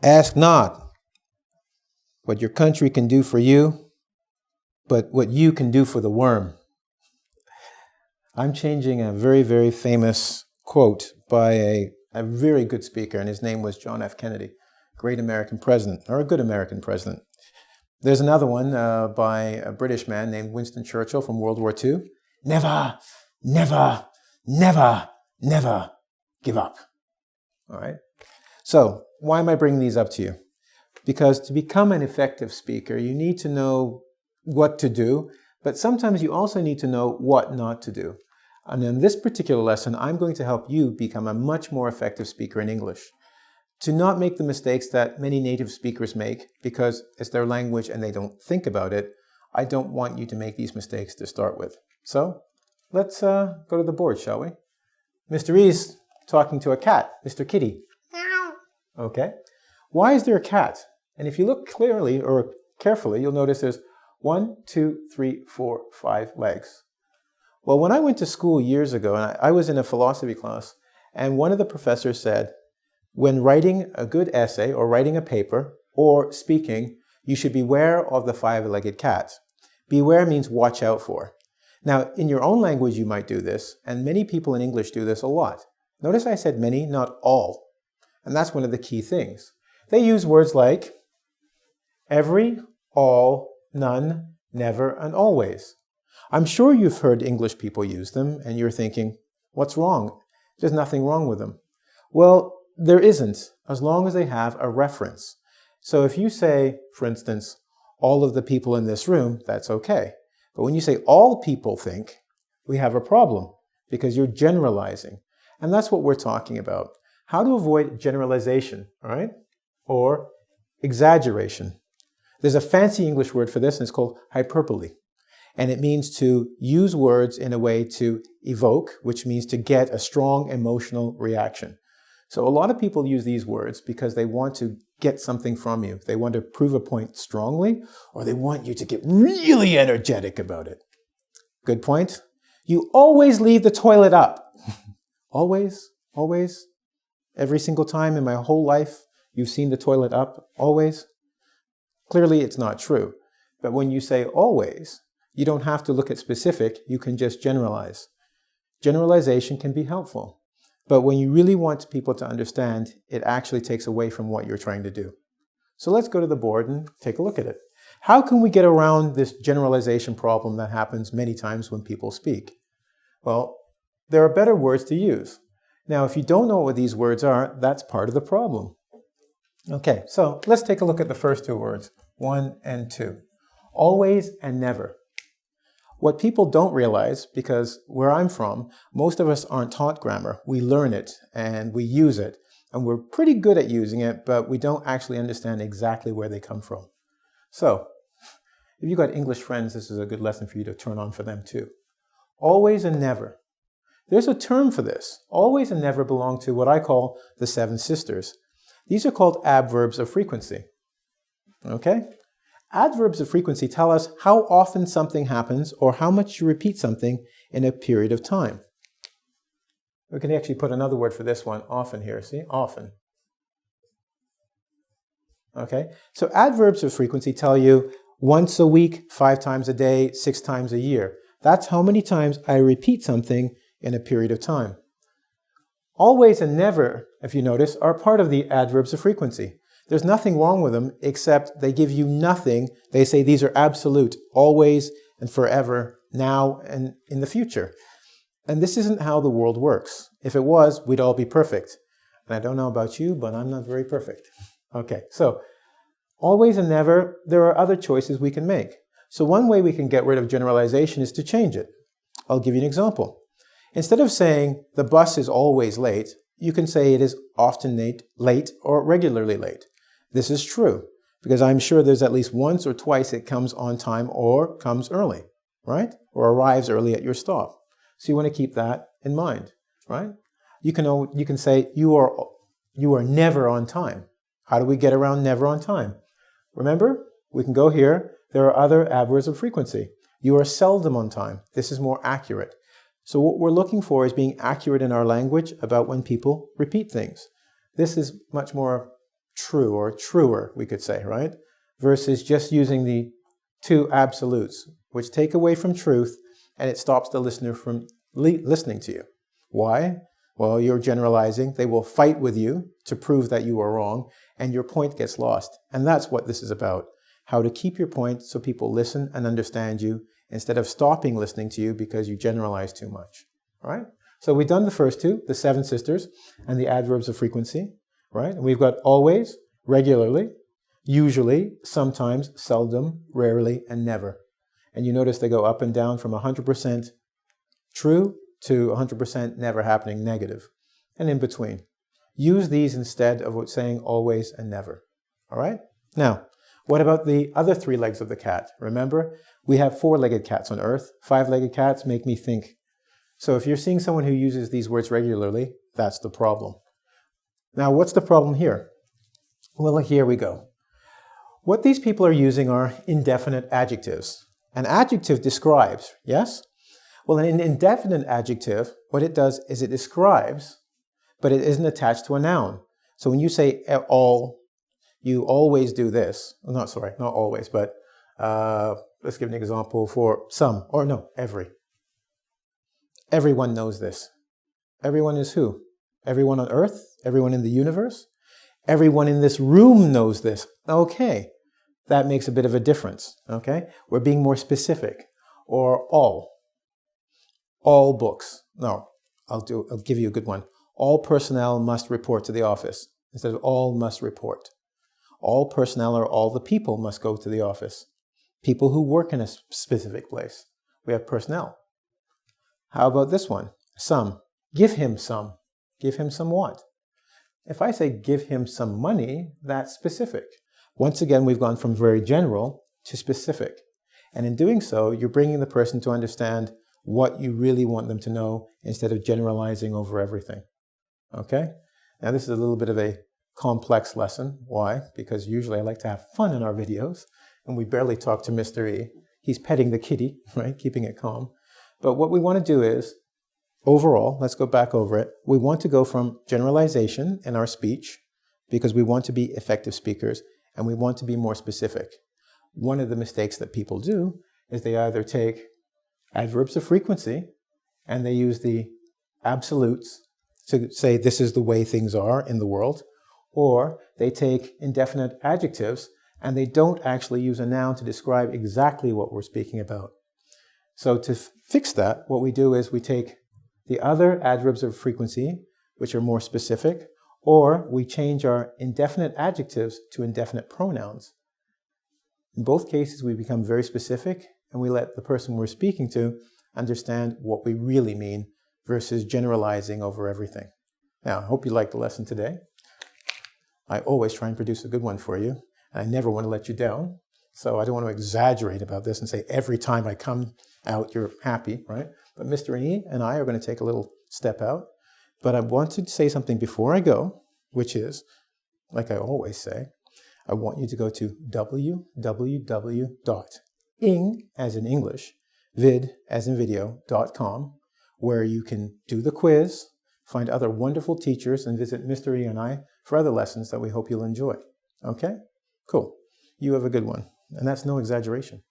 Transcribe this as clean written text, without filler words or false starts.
Ask not what your country can do for you, but what you can do for the worm. I'm changing a very, very famous quote by a very good speaker, and his name was John F. Kennedy, great American president, or a good American president. There's another one by a British man named Winston Churchill from World War II. Never, never, never, never give up. All right? So, why am I bringing these up to you? Because to become an effective speaker, you need to know what to do, but sometimes you also need to know what not to do. And in this particular lesson, I'm going to help you become a much more effective speaker in English. To not make the mistakes that many native speakers make, because it's their language and they don't think about it, I don't want you to make these mistakes to start with. So, let's go to the board, shall we? Mr. E's talking to a cat. Mr. Kitty. Okay. Why is there a cat? And if you look clearly or carefully, you'll notice there's 1, 2, 3, 4, 5 legs. Well, when I went to school years ago, and I was in a philosophy class, and one of the professors said, when writing a good essay or writing a paper or speaking, you should beware of the 5-legged cat. Beware means watch out for. Now, in your own language, you might do this, and many people in English do this a lot. Notice I said many, not all. And that's one of the key things. They use words like every, all, none, never, and always. I'm sure you've heard English people use them, and you're thinking, what's wrong? There's nothing wrong with them. Well, there isn't, as long as they have a reference. So if you say, for instance, all of the people in this room, that's okay. But when you say all people think, we have a problem, because you're generalizing. And that's what we're talking about. How to avoid generalization, all right? Or exaggeration. There's a fancy English word for this, and it's called hyperbole. And it means to use words in a way to evoke, which means to get a strong emotional reaction. So a lot of people use these words because they want to get something from you. They want to prove a point strongly, or they want you to get really energetic about it. Good point. You always leave the toilet up. Always, always. Every single time in my whole life, you've seen the toilet up, always. Clearly, it's not true. But when you say always, you don't have to look at specific, you can just generalize. Generalization can be helpful. But when you really want people to understand, it actually takes away from what you're trying to do. So let's go to the board and take a look at it. How can we get around this generalization problem that happens many times when people speak? Well, there are better words to use. Now, if you don't know what these words are, that's part of the problem. Okay, so let's take a look at the first two words, 1 and 2. Always and never. What people don't realize, because where I'm from, most of us aren't taught grammar. We learn it and we use it, and we're pretty good at using it, but we don't actually understand exactly where they come from. So, if you've got English friends, this is a good lesson for you to turn on for them too. Always and never. There's a term for this. Always and never belong to what I call the 7 sisters. These are called adverbs of frequency. Okay? Adverbs of frequency tell us how often something happens or how much you repeat something in a period of time. We can actually put another word for this one, often here. See? Often. Okay? So adverbs of frequency tell you once a week, 5 times a day, 6 times a year. That's how many times I repeat something in a period of time. Always and never, if you notice, are part of the adverbs of frequency. There's nothing wrong with them except they give you nothing. They say these are absolute, always and forever, now and in the future. And this isn't how the world works. If it was, we'd all be perfect. And I don't know about you, but I'm not very perfect. Okay, so always and never, there are other choices we can make. So one way we can get rid of generalization is to change it. I'll give you an example. Instead of saying the bus is always late, you can say it is often late or regularly late. This is true, because I'm sure there's at least once or twice it comes on time or comes early, right? Or arrives early at your stop. So you want to keep that in mind, right? You can say you are never on time. How do we get around never on time? Remember, we can go here. There are other adverbs of frequency. You are seldom on time. This is more accurate. So what we're looking for is being accurate in our language about when people repeat things. This is much more true or truer, we could say, right? Versus just using the two absolutes, which take away from truth and it stops the listener from listening to you. Why? Well, you're generalizing. They will fight with you to prove that you are wrong, and your point gets lost. And that's what this is about. How to keep your point so people listen and understand you instead of stopping listening to you because you generalize too much. All right? So we've done the first two, the seven sisters, and the adverbs of frequency. Right? And we've got always, regularly, usually, sometimes, seldom, rarely, and never. And you notice they go up and down from 100% true to 100% never happening negative, and in between. Use these instead of saying always and never. All right? Now, what about the other three legs of the cat? Remember, we have four-legged cats on Earth. Five-legged cats make me think. So if you're seeing someone who uses these words regularly, that's the problem. Now, what's the problem here? Well, here we go. What these people are using are indefinite adjectives. An adjective describes, yes? Well, an indefinite adjective, what it does is it describes, but it isn't attached to a noun. So when you say all, you always do this. Not always, but let's give an example for some, or no, every. Everyone knows this. Everyone is who? Everyone on Earth? Everyone in the universe? Everyone in this room knows this. Okay, that makes a bit of a difference, okay? We're being more specific. Or all. All books. No, I'll give you a good one. All personnel must report to the office instead of all must report. All personnel or all the people must go to the office. People who work in a specific place. We have personnel. How about this one? Some. Give him some. Give him some what? If I say give him some money, that's specific. Once again, we've gone from very general to specific. And in doing so, you're bringing the person to understand what you really want them to know instead of generalizing over everything. Okay? Now this is a little bit of a complex lesson. Why? Because usually I like to have fun in our videos, and we barely talk to Mr. E. He's petting the kitty, right? Keeping it calm. But what we want to do is, overall, let's go back over it. We want to go from generalization in our speech because we want to be effective speakers and we want to be more specific. One of the mistakes that people do is they either take adverbs of frequency and they use the absolutes to say this is the way things are in the world, or they take indefinite adjectives and they don't actually use a noun to describe exactly what we're speaking about. So to fix that, what we do is we take the other adverbs of frequency, which are more specific, or we change our indefinite adjectives to indefinite pronouns. In both cases, we become very specific and we let the person we're speaking to understand what we really mean versus generalizing over everything. Now, I hope you liked the lesson today. I always try and produce a good one for you, and I never want to let you down. So I don't want to exaggerate about this and say every time I come out, you're happy, right? But Mr. E and I are going to take a little step out. But I want to say something before I go, which is, like I always say, I want you to go to www.ing, as in English, vid, as in video.com, where you can do the quiz, find other wonderful teachers, and visit Mr. E and I for other lessons that we hope you'll enjoy. Okay? Cool. You have a good one. And that's no exaggeration.